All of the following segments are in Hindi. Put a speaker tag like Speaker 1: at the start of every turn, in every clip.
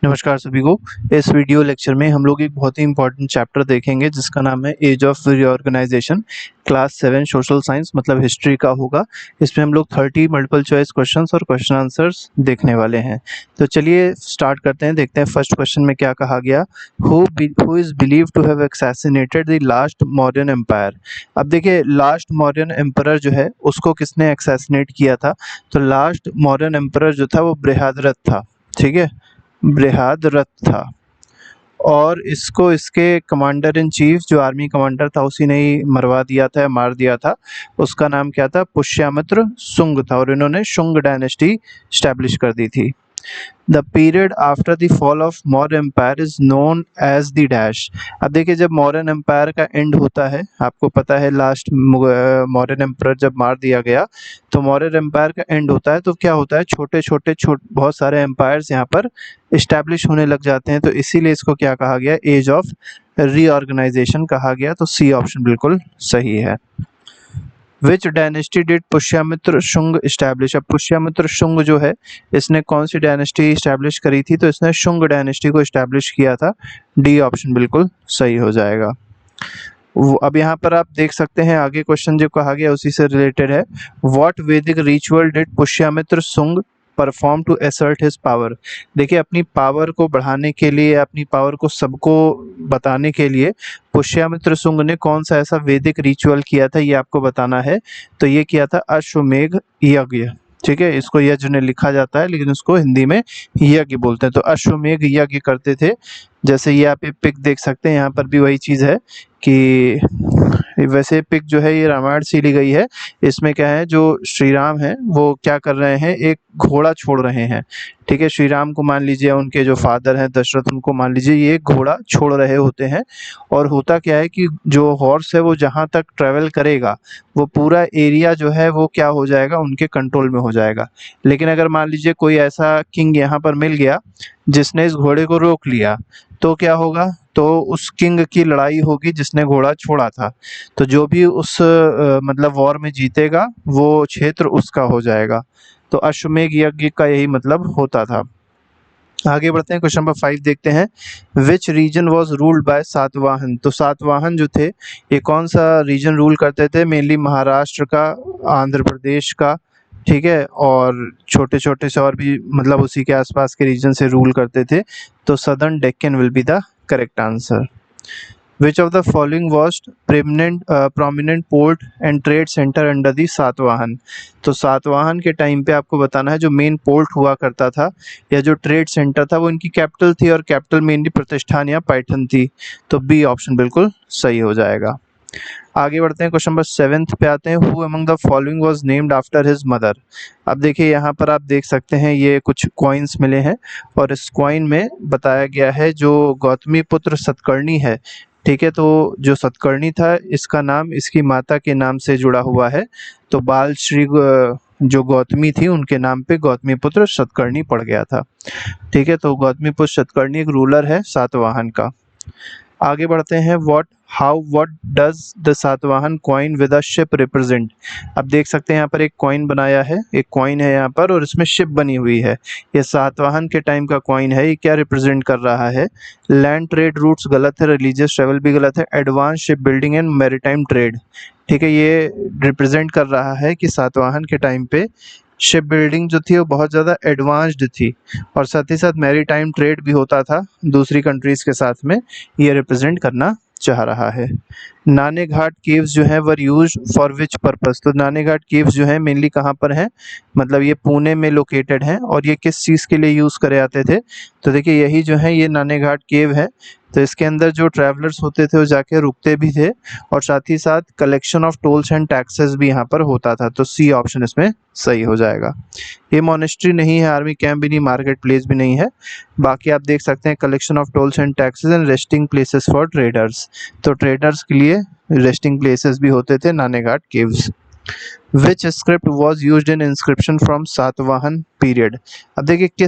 Speaker 1: नमस्कार सभी को। इस वीडियो लेक्चर में हम लोग एक बहुत ही इंपॉर्टेंट चैप्टर देखेंगे जिसका नाम है age of reorganisation. Class 7 social science मतलब हिस्ट्री का होगा। इसमें हम लोग 30 मल्टीपल चॉइस क्वेश्चंस और क्वेश्चन आंसर्स देखने वाले हैं। तो चलिए स्टार्ट करते हैं, देखते हैं फर्स्ट क्वेश्चन में क्या कहा गया। Who is believe to have assassinated the last Mauryan empire. अब देखिए लास्ट मौर्यन एम्परर जो है उसको किसने असैसिनेट किया था। तो लास्ट मौर्यन एम्परर जो था वो बृहद्रथ था, ठीक है, बृहद्रथ था। और इसको इसके कमांडर इन चीफ जो आर्मी कमांडर था उसी ने ही मरवा दिया था, मार दिया था। उसका नाम क्या था, पुष्यमित्र शुंग था, और इन्होंने शुंग डायनेस्टी स्टैब्लिश कर दी थी। The period after the fall of Maurya empire is known as the dash. अब देखिए जब मौर्यन एम्पायर का एंड होता है, आपको पता है लास्ट मौर्यन एम्पायर जब मार दिया गया तो मौर्यन एम्पायर का एंड होता है, तो क्या होता है छोटे छोटे बहुत सारे एम्पायर्स यहाँ पर इस्टेब्लिश होने लग जाते हैं। तो इसीलिए इसको क्या कहा गया, एज ऑफ रीऑर्गेनाइजेशन कहा गया। तो सी ऑप्शन बिल्कुल सही है। विच dynasty did Pushyamitra Shunga establish. अब पुष्यमित्र शुंग जो है इसने कौन सी डायनेस्टी स्टैब्लिश करी थी, तो इसने शुंग डायनेस्टी को स्टैब्लिश किया था। डी ऑप्शन बिल्कुल सही हो जाएगा। अब यहाँ पर आप देख सकते हैं आगे क्वेश्चन जो कहा गया उसी से रिलेटेड है। What Vedic ritual did Pushyamitra Shunga perform to assert his power. देखिए अपनी पावर को बढ़ाने के लिए, अपनी पावर को सबको बताने के लिए पुष्यमित्र शुंग ने कौन सा ऐसा वैदिक रिचुअल किया था, ये आपको बताना है। तो ये किया था अश्वमेघ यज्ञ, ठीक है। इसको यज्ञ ने लिखा जाता है लेकिन उसको हिंदी में यज्ञ बोलते हैं। तो अश्वमेघ यज्ञ करते थे। जैसे ये आप पिक देख सकते हैं, यहाँ पर भी वही चीज़ है कि वैसे पिक जो है ये रामायण से ली गई है। इसमें क्या है, जो श्री राम है वो क्या कर रहे हैं, एक घोड़ा छोड़ रहे हैं, ठीक है। श्री राम को मान लीजिए, उनके जो फादर हैं दशरथ, उनको मान लीजिए ये एक घोड़ा छोड़ रहे होते हैं। और होता क्या है कि जो हॉर्स है वो जहाँ तक ट्रेवल करेगा वो पूरा एरिया जो है वो क्या हो जाएगा, उनके कंट्रोल में हो जाएगा। लेकिन अगर मान लीजिए कोई ऐसा किंग यहाँ पर मिल गया जिसने इस घोड़े को रोक लिया, तो क्या होगा, तो उस किंग की लड़ाई होगी जिसने घोड़ा छोड़ा था। तो जो भी उस मतलब वॉर में जीतेगा वो क्षेत्र उसका हो जाएगा। तो अश्वमेघ यज्ञ का यही मतलब होता था। आगे बढ़ते हैं, क्वेश्चन नंबर 5 देखते हैं। Which region was ruled by Satavahana. तो सातवाहन जो थे ये कौन सा रीजन रूल करते थे, मेनली महाराष्ट्र का, आंध्र प्रदेश का, ठीक है, और छोटे छोटे से और भी मतलब उसी के आसपास के रीजन से रूल करते थे। तो southern Deccan will be the correct answer. Which of the following was prominent port and trade center under the Satavahana. तो सातवाहन के टाइम पे आपको बताना है जो मेन पोर्ट हुआ करता था या जो ट्रेड सेंटर था वो इनकी कैपिटल थी, और कैपिटल मेनली प्रतिष्ठान या पैठन थी। तो बी ऑप्शन बिल्कुल सही हो जाएगा। आगे बढ़ते हैं, क्वेश्चन नंबर 7 पे आते हैं। Who among the following was named after his mother. अब देखिए यहाँ पर आप देख सकते हैं ये कुछ कॉइन्स मिले हैं, और इस कॉइन में बताया गया है जो गौतमी पुत्र सतकर्णी है, ठीक है। तो जो सतकर्णी था इसका नाम इसकी माता के नाम से जुड़ा हुआ है। तो बाल श्री जो गौतमी थी उनके नाम पे गौतमी पुत्र सतकर्णी पड़ गया था, ठीक है। तो गौतमी पुत्र सतकर्णी एक रूलर है सातवाहन का। आगे बढ़ते हैं, what does the Satavahana coin with a ship represent. अब देख सकते हैं यहाँ पर एक कॉइन बनाया है, एक कॉइन है यहाँ पर और इसमें शिप बनी हुई है। ये सातवाहन के टाइम का कॉइन है। ये क्या रिप्रेजेंट कर रहा है, लैंड ट्रेड रूट्स गलत है, रिलीजियस ट्रेवल भी गलत है, advance ship building and maritime trade, ठीक है। ये रिप्रेजेंट कर रहा है कि सातवाहन के टाइम पे शिप बिल्डिंग जो थी वो बहुत ज़्यादा एडवांस्ड थी, और साथ ही साथ मैरीटाइम ट्रेड भी होता था दूसरी कंट्रीज़ के साथ में। ये रिप्रेजेंट करना चाह रहा है। नाने घाट केव्स जो है were use for which purpose. तो नाने घाट केव्स जो है मेनली कहाँ पर है, मतलब ये पुणे में लोकेटेड है, और ये किस चीज़ के लिए यूज़ करे जाते थे। तो देखिए यही जो है ये नाने घाट केव है। तो इसके अंदर जो ट्रैवलर्स होते थे वो जाके रुकते भी थे, और साथ ही साथ collection of tolls and taxes भी यहाँ पर होता था। तो सी ऑप्शन इसमें सही हो जाएगा। ये मॉनेस्ट्री नहीं है, आर्मी कैंप भी नहीं, मार्केट प्लेस भी नहीं है। बाकी आप देख सकते हैं collection of tolls and taxes and resting places for traders. तो ट्रेडर्स के लिए रेस्टिंग प्लेसेस भी होते थे Nane Ghat caves. Which script was use in inscription from Satavahana period. अब देखिए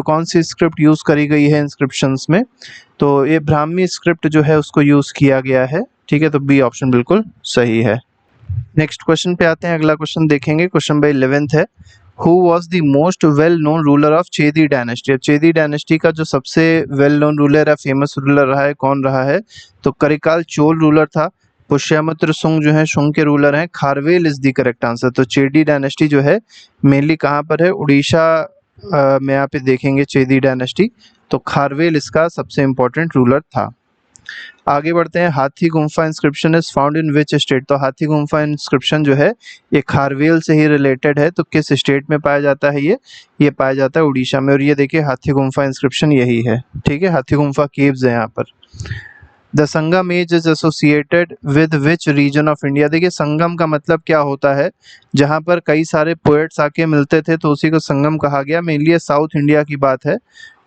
Speaker 1: कौन सी स्क्रिप्ट यूज करी गई है इंस्क्रिप्शंस में। तो ये ब्राह्मी स्क्रिप्ट जो है उसको यूज किया गया है, ठीक है। तो बी ऑप्शन बिल्कुल सही है। नेक्स्ट क्वेश्चन पे आते हैं, अगला क्वेश्चन देखेंगे, क्वेश्चन नंबर 11 है। Who was the most well known ruler of Chedi dynasty. अब चेदी डायनेस्टी का जो सबसे वेल नोन रूलर है, फेमस रूलर रहा है, कौन रहा है? तो करिकाल चोल रूलर था। पुष्यमित्र शुंग जो है शुंग के रूलर हैं। Kharavela is the correct answer. तो चेदी डायनेस्टी जो है मेनली कहाँ पर है? उड़ीसा में यहाँ पे देखेंगे चेदी डायनेस्टी। तो खारवेल इसका सबसे इंपॉर्टेंट रूलर था। आगे बढ़ते हैं। Hathi Gumpha inscription is found in which state. तो हाथी गुम्फा इंस्क्रिप्शन जो है ये खारवेल से ही रिलेटेड है। तो किस स्टेट में पाया जाता है? ये पाया जाता है उड़ीसा में। और ये देखिए हाथी गुम्फा इंस्क्रिप्शन यही है, ठीक है। हाथी गुम्फा केव्स है यहाँ पर। The Sangam age is associated with which region of India. देखिए संगम का मतलब क्या होता है? जहाँ पर कई सारे पोएट्स आके मिलते थे तो उसी को संगम कहा गया। मेनली साउथ इंडिया की बात है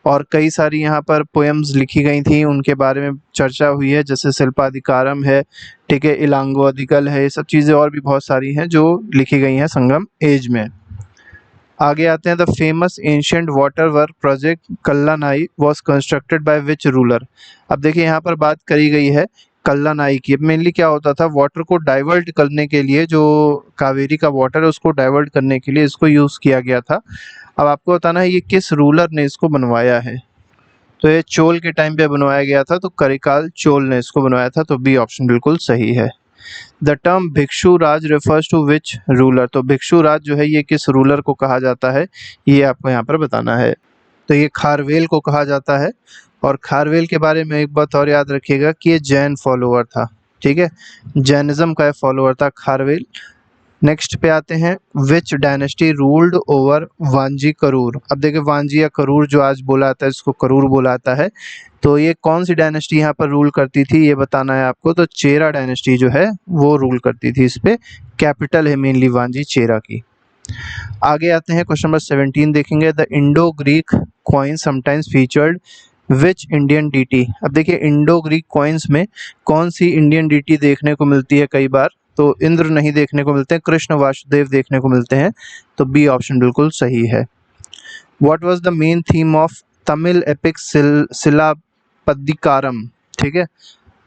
Speaker 1: और कई सारी यहाँ पर पोएम्स लिखी गई थी, उनके बारे में चर्चा हुई है, जैसे शिल्पाधिकारम है, ठीक है, इलांगो अधिकल है, ये सब चीज़ें और भी बहुत सारी हैं जो लिखी गई हैं संगम एज में। आगे आते हैं। The famous ancient water work project Kallanai was constructed by which ruler. अब देखिए यहाँ पर बात करी गई है कल्लानाई की। मेनली क्या होता था? वाटर को डाइवर्ट करने के लिए, जो कावेरी का वाटर है उसको डाइवर्ट करने के लिए इसको यूज़ किया गया था। अब आपको बताना है ये किस रूलर ने इसको बनवाया है। तो ये चोल के टाइम पे बनवाया गया था, तो करिकाल चोल ने इसको बनवाया था। तो बी ऑप्शन बिल्कुल सही है। द टर्म भिक्षु राज रेफर्स टू विच रूलर। तो भिक्षु राज जो है ये किस रूलर को कहा जाता है, ये आपको यहाँ पर बताना है। तो ये खारवेल को कहा जाता है। और खारवेल के बारे में एक बात और याद रखिएगा कि ये जैन फॉलोअर था, ठीक है, जैनिज्म का फॉलोअर था खारवेल। नेक्स्ट पे आते हैं। Which dynasty ruled over Vanji Karur. अब देखिए वांजी या करूर जो आज बोला जाता है इसको करूर बोला जाता है। तो ये कौन सी डायनेस्टी यहाँ पर रूल करती थी ये बताना है आपको। तो चेरा डायनेस्टी जो है वो रूल करती थी। इस पे कैपिटल है मेनली वांजी चेरा की। आगे आते हैं। क्वेश्चन नंबर 17 देखेंगे। The Indo Greek coin sometimes featured which Indian deity. अब देखिए इंडो ग्रीक कॉइन्स में कौन सी इंडियन डीटी देखने को मिलती है कई बार? तो इंद्र नहीं देखने को मिलते हैं, कृष्ण वासुदेव देखने को मिलते हैं। तो बी ऑप्शन बिल्कुल सही है। What was the main theme of Tamil epic Silappatikaram. ठीक है,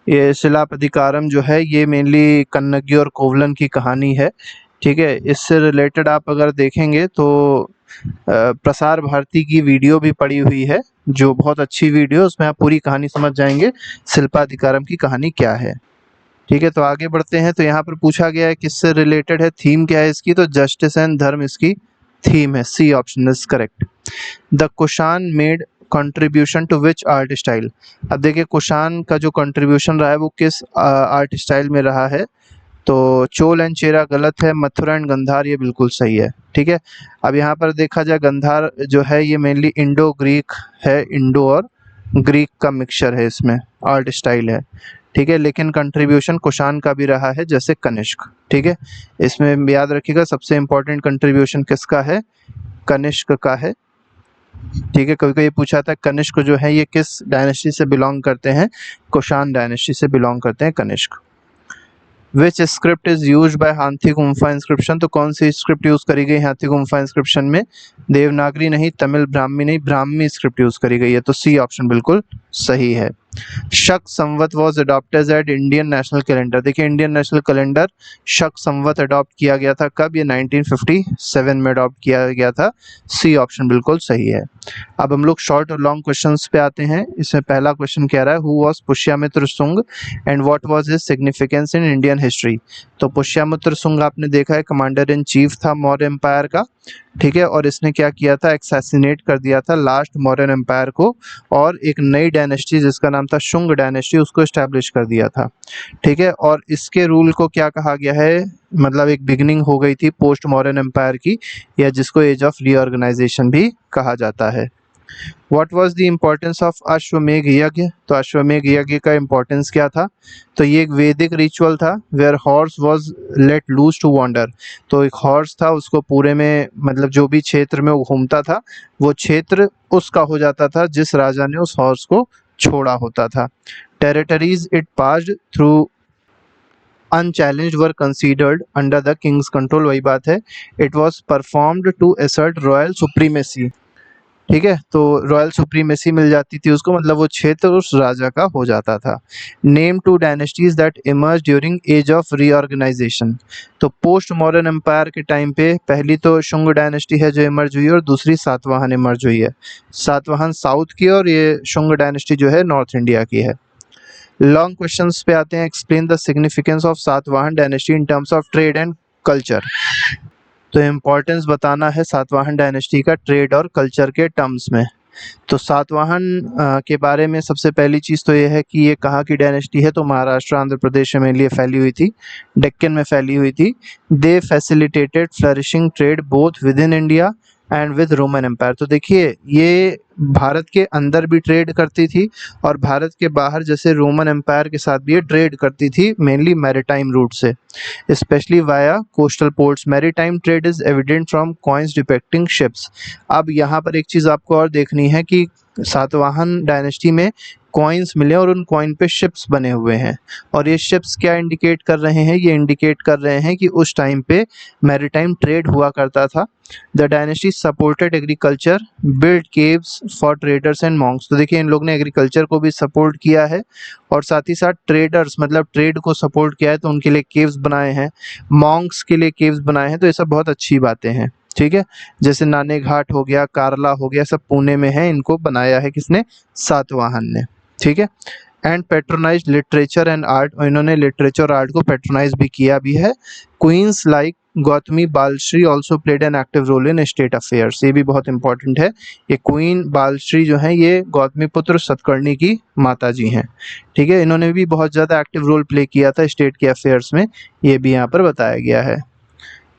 Speaker 1: ये शिलापदिकारम जो है ये मेनली कन्नगी और कोवलन की कहानी है, ठीक है। इससे रिलेटेड आप अगर देखेंगे तो प्रसार भारती की वीडियो भी पड़ी हुई है जो बहुत अच्छी वीडियो, उसमें आप पूरी कहानी समझ जाएंगे शिल्पाधिकारम की कहानी क्या है, ठीक है। तो आगे बढ़ते हैं। तो यहाँ पर पूछा गया है किससे रिलेटेड है, थीम क्या है इसकी? तो जस्टिस एंड धर्म इसकी थीम है। C option is correct. The Kushan made contribution to which art style. अब देखिए कुषाण का जो कंट्रीब्यूशन रहा है वो किस आर्ट स्टाइल में रहा है? तो चोल एंड चेरा गलत है, मथुरा एंड गंधार ये बिल्कुल सही है, ठीक है। अब यहाँ पर देखा जाए गंधार जो है ये मेनली इंडो ग्रीक है, इंडो और ग्रीक का मिक्सचर है, इसमें आर्ट स्टाइल है, ठीक है। लेकिन कंट्रीब्यूशन कुषाण का भी रहा है जैसे कनिष्क, ठीक है। इसमें याद रखिएगा सबसे इंपॉर्टेंट कंट्रीब्यूशन किसका है? कनिष्क का है, ठीक है। कभी कभी पूछा था कनिष्क जो है ये किस डायनेस्टी से बिलोंग करते हैं? कुषाण डायनेस्टी से बिलोंग करते हैं कनिष्क। विच स्क्रिप्ट इज यूज बाय हाथी गुम्फा इंस्क्रिप्शन। तो कौन सी स्क्रिप्ट यूज करी गई हाथी गुम्फा इंस्क्रिप्शन में? देवनागरी नहीं, तमिल ब्राह्मी नहीं, ब्राह्मी स्क्रिप्ट यूज करी गई है। तो सी ऑप्शन बिल्कुल सही है। Shaka Samvat was adopted at Indian national calendar. देखिए Indian national calendar Shaka Samvat adopt किया गया था कब? ये 1957 में अडॉप्ट किया गया था। सी ऑप्शन बिल्कुल सही है। अब हम लोग शॉर्ट और लॉन्ग क्वेश्चंस पे आते हैं। इसमें पहला क्वेश्चन कह रहा है who was Pushyamitra Shunga and what was his significance in Indian history. तो पुष्यमित्र शुंग आपने देखा है कमांडर इन चीफ था मौर्य एम्पायर का, ठीक है। और इसने क्या किया था? एक्सैसिनेट कर दिया था लास्ट मौर्यन एम्पायर को और एक नई डायनेस्टी जिसका नाम था शुंग डायनेस्टी उसको एस्टैब्लिश कर दिया था, ठीक है। और इसके रूल को क्या कहा गया है? मतलब एक बिगिनिंग हो गई थी पोस्ट मॉडर्न एम्पायर की, या जिसको एज ऑफ रीऑर्गेनाइजेशन भी कहा जाता है। What was the importance of Ashwamedha yagya. तो अश्वमेघ यज्ञ का इम्पोर्टेंस क्या था? तो ये एक वैदिक रिचुअल था where horse was let loose to wander. तो एक हॉर्स था उसको पूरे में मतलब जो भी क्षेत्र में वो घूमता था वो क्षेत्र उसका हो जाता था जिस राजा ने उस हॉर्स को छोड़ा होता था। Territories it passed through unchallenged were considered under the king's control। वही बात है, it was performed to assert royal supremacy। ठीक है, तो रॉयल सुप्रीमेसी मिल जाती थी उसको, मतलब वो क्षेत्र उस राजा का हो जाता था। Name two dynasties that emerge during age of reorganisation. तो पोस्ट मॉडर्न एम्पायर के टाइम पे पहली तो शुंग डायनेस्टी है जो इमर्ज हुई है, और दूसरी सातवाहन इमर्ज हुई है। सातवाहन साउथ की और ये शुंग डायनेस्टी जो है नॉर्थ इंडिया की है। लॉन्ग क्वेश्चंस पे आते हैं। Explain the significance of Satavahana dynasty in terms of trade and culture. तो इम्पोर्टेंस बताना है सातवाहन डायनेस्टी का ट्रेड और कल्चर के टर्म्स में। तो सातवाहन के बारे में सबसे पहली चीज़ तो ये है कि ये कहाँ की डायनेस्टी है, तो महाराष्ट्र आंध्र प्रदेश में लिए फैली हुई थी, डेक्कन में फैली हुई थी। They facilitated flourishing trade both within India and with Roman empire. तो देखिए ये भारत के अंदर भी ट्रेड करती थी और भारत के बाहर जैसे रोमन एम्पायर के साथ भी ये ट्रेड करती थी, मेनली मैरीटाइम रूट से, specially via coastal ports. Maritime trade is evident from coins depicting ships. अब यहाँ पर एक चीज़ आपको और देखनी है कि सातवाहन डायनेस्टी में कॉइन्स मिले और उन कॉइन पे शिप्स बने हुए हैं, और ये शिप्स क्या इंडिकेट कर रहे हैं, ये इंडिकेट कर रहे हैं कि उस टाइम पे मैरीटाइम ट्रेड हुआ करता था। The dynasty supported agriculture, build caves for traders and Monks. तो देखिए इन लोग ने एग्रीकल्चर को भी सपोर्ट किया है और साथ ही साथ ट्रेडर्स मतलब ट्रेड को सपोर्ट किया है, तो उनके लिए केव्स बनाए हैं, मॉन्क्स के लिए केव्स बनाए हैं। तो ये सब बहुत अच्छी बातें हैं, ठीक है। जैसे नाने घाट हो गया, कारला हो गया, सब पुणे में है, इनको बनाया है किसने, सातवाहन ने, ठीक है। And patronise literature and art, और इन्होंने लिटरेचर और आर्ट को पेट्रोनाइज भी किया भी है। Queens like Gautami Balashri also played an active role in state affairs. ये भी बहुत इंपॉर्टेंट है। ये क्वीन बालश्री जो है ये गौतमी पुत्र सतकर्णी की माता जी हैं, ठीक है। इन्होंने भी बहुत ज़्यादा एक्टिव रोल प्ले किया था स्टेट के अफेयर्स में, ये भी यहाँ पर बताया गया है।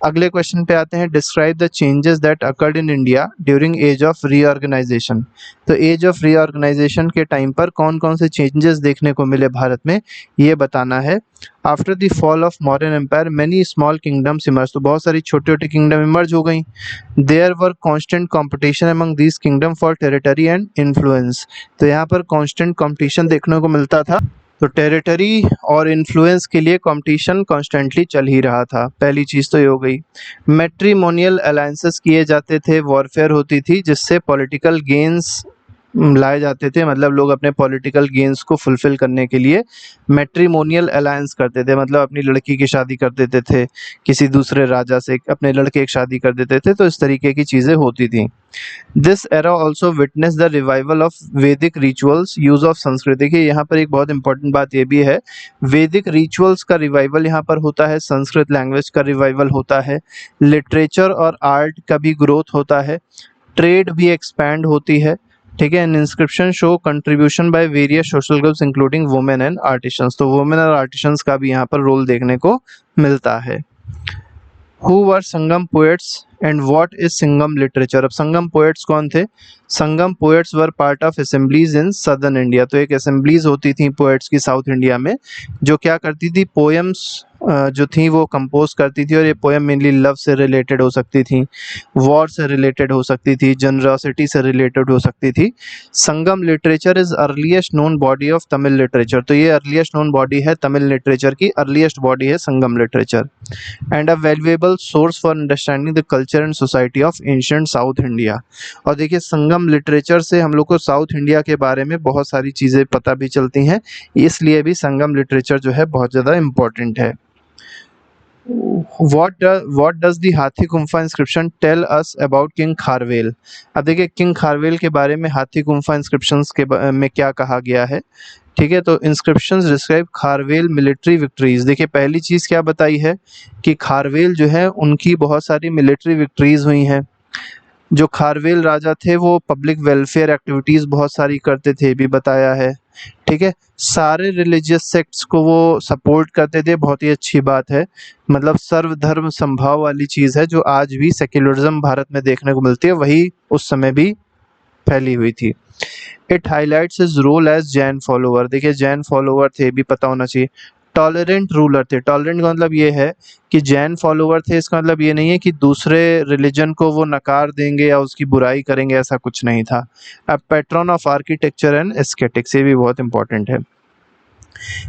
Speaker 1: अगले क्वेश्चन पे आते हैं। Describe the changes that occurred in India during age of reorganisation. तो एज ऑफ रीऑर्गेनाइजेशन के टाइम पर कौन कौन से चेंजेस देखने को मिले भारत में, ये बताना है। After the fall of Mauryan empire many small kingdoms emerge. तो बहुत सारी छोटी छोटी किंगडम इमर्ज हो गई। There were constant competition among these kingdom for territory and influence. तो यहाँ पर कॉन्स्टेंट कॉम्पिटिशन देखने को मिलता था, तो टेरिटरी और इन्फ्लुएंस के लिए कंपटीशन कॉन्स्टेंटली चल ही रहा था। पहली चीज़ तो ये हो गई। मैट्रिमोनियल अलायंसेस किए जाते थे, वॉरफेयर होती थी जिससे पॉलिटिकल गेन्स लाए जाते थे, मतलब लोग अपने पॉलिटिकल गेन्स को फुलफिल करने के लिए मैट्रिमोनियल अलायंस करते थे, मतलब अपनी लड़की की शादी कर देते थे, किसी दूसरे राजा से अपने लड़के की शादी कर देते थे, तो इस तरीके की चीज़ें होती थी। This era also witness the revival of वैदिक रिचुअल्स यूज ऑफ संस्कृत। देखिए यहाँ पर एक बहुत इंपॉर्टेंट बात ये भी है, वैदिक रिचुअल्स का रिवाइवल यहाँ पर होता है, संस्कृत लैंग्वेज का रिवाइवल होता है, लिटरेचर और आर्ट का भी ग्रोथ होता है, ट्रेड भी एक्सपैंड होती है, ठीक है। And inscription show contribution by various social groups including women and artisans. तो वुमेन और आर्टिशंस का भी यहाँ पर रोल देखने को मिलता है। Who were Sangam poets and what is Sangam literature. अब संगम पोएट्स कौन थे, Sangam poets were part of assemblies in southern India. तो एक असेंबलीज होती थी पोएट्स की साउथ इंडिया में, जो क्या करती थी, पोएम्स जो थी वो कंपोज करती थी, और ये पोएम मेनली लव से रिलेटेड हो सकती थी, वॉर से रिलेटेड हो सकती थी, जनरॉसिटी से रिलेटेड हो सकती थी। Sangam literature is earliest known body of Tamil literature. तो ये अर्लीस्ट नोन बॉडी है तमिल लिटरेचर की, अर्लीस्ट बॉडी है Sangam literature. And a valuable source for understanding the culture and society of ancient South India. और देखिए संगम लिटरेचर से हम लोग को साउथ इंडिया के बारे में बहुत सारी चीज़ें पता भी चलती हैं, इसलिए भी संगम लिटरेचर जो है बहुत ज़्यादा इम्पोर्टेंट है। what does the Hathi Gumpha inscription tell us about king Kharavela. अब देखिए किंग खारवेल के बारे में हाथी गुम्फा इंस्क्रिप्शंस के में क्या कहा गया है, ठीक है। तो inscriptions describe Kharavela military victories. देखिए पहली चीज़ क्या बताई है कि खारवेल जो है उनकी बहुत सारी मिलिट्री विक्ट्रीज हुई हैं। जो खारवेल राजा थे वो पब्लिक वेलफेयर एक्टिविटीज़ बहुत सारी करते थे, भी बताया है, ठीक है। सारे रिलीजियस सेक्ट्स को वो सपोर्ट करते थे, बहुत ही अच्छी बात है, मतलब सर्वधर्म संभाव वाली चीज़ है जो आज भी सेक्युलरिज्म भारत में देखने को मिलती है, वही उस समय भी फैली हुई थी। It highlights his role as Jain follower. देखिए जैन फॉलोअर थे, भी पता होना चाहिए। टॉलरेंट रूलर थे। टॉलरेंट का मतलब ये है कि जैन फॉलोअर थे, इसका मतलब ये नहीं है कि दूसरे रिलीजन को वो नकार देंगे या उसकी बुराई करेंगे, ऐसा कुछ नहीं था। A patron of architecture and aesthetics, ये भी बहुत इंपॉर्टेंट है।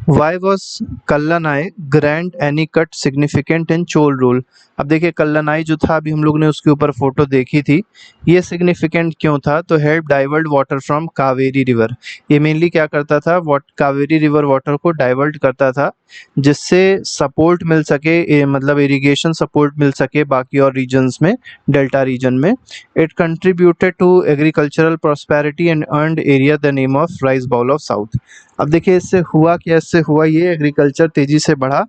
Speaker 1: Why was Kallanai grand anicut significant in Chola rule. अब देखिए कल्लनाई जो था, अभी हम लोग ने उसके ऊपर फोटो देखी थी, ये सिग्निफिकेंट क्यों था? तो help divert water from Kaveri river. ये मेनली क्या करता था, कावेरी रिवर वाटर को डाइवर्ट करता था, जिससे सपोर्ट मिल सके, मतलब इरिगेशन सपोर्ट मिल सके बाकी और रीजन्स में, डेल्टा रीजन में। It contributed to agricultural prosperity and earned area the name of rice bowl of south. अब देखिए इससे हुआ क्या, इससे हुआ ये, एग्रीकल्चर तेजी से बढ़ा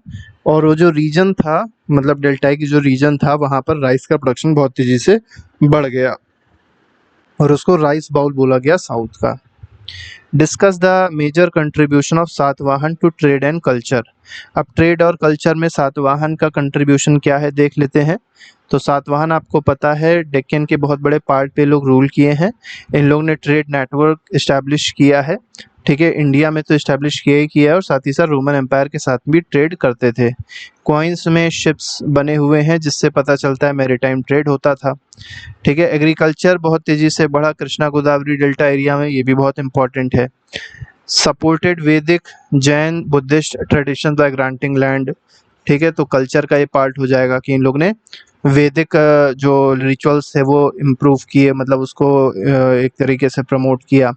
Speaker 1: और वो जो रीजन था, मतलब डेल्टाई की जो रीजन था, वहां पर राइस का प्रोडक्शन बहुत तेजी से बढ़ गया और उसको राइस बाउल बोला गया साउथ का। Discuss the major contribution of Satavahana to trade and culture. अब ट्रेड और कल्चर में सातवाहन का कंट्रीब्यूशन क्या है देख लेते हैं। तो सातवाहन आपको पता है डेक्कन के बहुत बड़े पार्ट पे लोग रूल किए हैं। इन लोगों ने ट्रेड नेटवर्क इस्टेब्लिश किया है, ठीक है, इंडिया में तो इस्टेब्लिश किया ही किया है, और साथ ही साथ रोमन एम्पायर के साथ भी ट्रेड करते थे। कॉइन्स में शिप्स बने हुए हैं जिससे पता चलता है मैरीटाइम ट्रेड होता था, ठीक है। एग्रीकल्चर बहुत तेजी से बढ़ा कृष्णा गोदावरी डेल्टा एरिया में, ये भी बहुत इंपॉर्टेंट है। Supported Vedic Jain Buddhist tradition by granting land, ठीक है, तो कल्चर का ये पार्ट हो जाएगा कि इन लोग ने वैदिक जो रिचुअल्स थे वो इम्प्रूव किए, मतलब उसको एक तरीके से प्रमोट किया,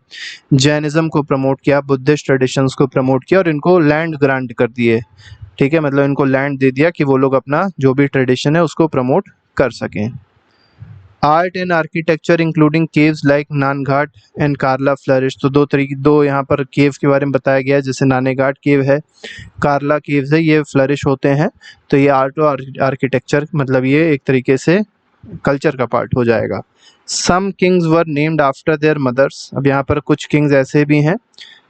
Speaker 1: जैनिज्म को प्रमोट किया, बुद्धिस्ट ट्रेडिशंस को प्रमोट किया और इनको लैंड ग्रांट कर दिए, ठीक है, मतलब इनको लैंड दे दिया कि वो लोग अपना जो भी ट्रेडिशन है उसको प्रमोट कर सकें। Art and architecture including caves like Naneghat and Karla flourish. तो दो यहाँ पर केव के बारे में बताया गया है, जैसे नानेघाट केव है, कार्ला केव्स है, ये फ्लरिश होते हैं। तो ये आर्ट और आर्किटेक्चर, मतलब ये एक तरीके से कल्चर का पार्ट हो जाएगा। Some kings were named after their mothers. अब यहाँ पर कुछ किंग्स ऐसे भी हैं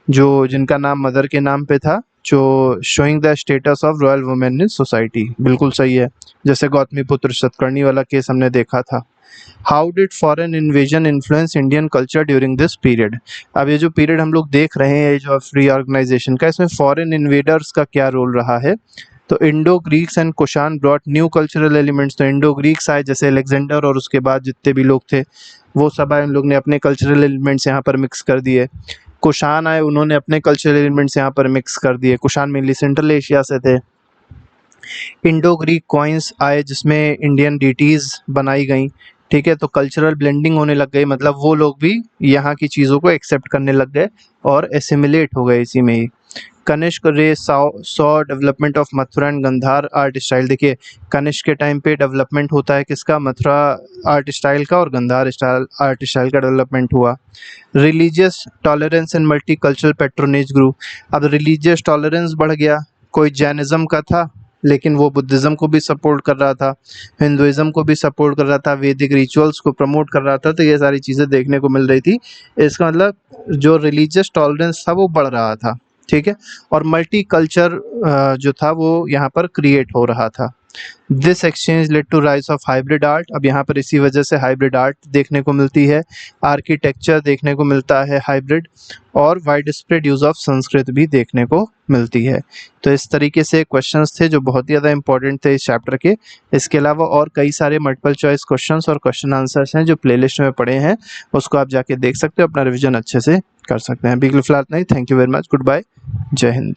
Speaker 1: जो जिनका नाम मदर के नाम पे था, जो showing the status of royal women in society. बिल्कुल सही है, जैसे गौतमी पुत्र सतकर्णी वाला केस हमने देखा था। How did foreign invasion influence Indian culture during this period. अब ये जो पीरियड हम लोग देख रहे हैं एज ऑफ रीऑर्गेनाइजेशन का, इसमें फॉरेन इन्वेडर्स का क्या रोल रहा है? तो Indo Greeks and Kushan brought new cultural elements. तो इंडो ग्रीक्स आए, जैसे अलेक्जेंडर और उसके बाद जितने भी लोग थे वो सब आए, इन लोग ने अपने कल्चरल एलिमेंट्स यहाँ पर मिक्स कर दिए। कुशान आए, उन्होंने अपने कल्चरल एलिमेंट्स यहाँ पर मिक्स कर दिए। कुशान मेनली सेंट्रल एशिया से थे। इंडो ग्रीक कॉइन्स आए जिसमें इंडियन डीटीज बनाई गई, ठीक है, तो कल्चरल ब्लेंडिंग होने लग गई, मतलब वो लोग भी यहाँ की चीज़ों को एक्सेप्ट करने लग गए और एसिमिलेट हो गए इसी में ही। कनिष्क रे saw development of Mathura and Gandhara art style. देखिए कनिष्क के टाइम पे डेवलपमेंट होता है किसका? मथुरा आर्ट स्टाइल का, और गंधार स्टाइल आर्ट स्टाइल का डेवलपमेंट हुआ। Religious tolerance and multi cultural patronage grew. अब रिलीजियस टॉलरेंस बढ़ गया, कोई जैनिज्म का था लेकिन वो बुद्धिज़्म को भी सपोर्ट कर रहा था, हिंदुइज्म को भी सपोर्ट कर रहा था, वैदिक रिचुअल्स को प्रमोट कर रहा था, तो ये सारी चीज़ें देखने को मिल रही थी। इसका मतलब जो रिलीजियस टॉलरेंस था वो बढ़ रहा था, ठीक है, और मल्टी कल्चर जो था वो यहाँ पर क्रिएट हो रहा था। This exchange led to rise of hybrid art. अब यहाँ पर इसी वजह से हाइब्रिड आर्ट देखने को मिलती है, आर्किटेक्चर देखने को मिलता है हाइब्रिड, और wide spread use of Sanskrit भी देखने को मिलती है। तो इस तरीके से क्वेश्चंस थे जो बहुत ही ज़्यादा इंपॉर्टेंट थे इस चैप्टर के। इसके अलावा और कई सारे मल्टीपल चॉइस क्वेश्चंस और क्वेश्चन आंसर्स हैं जो प्लेलिस्ट में पड़े हैं, उसको आप जाके देख सकते हो, अपना रिविजन अच्छे से कर सकते हैं। अभी के लिए फिलहाल नहीं, thank you very much, goodbye, Jai Hind.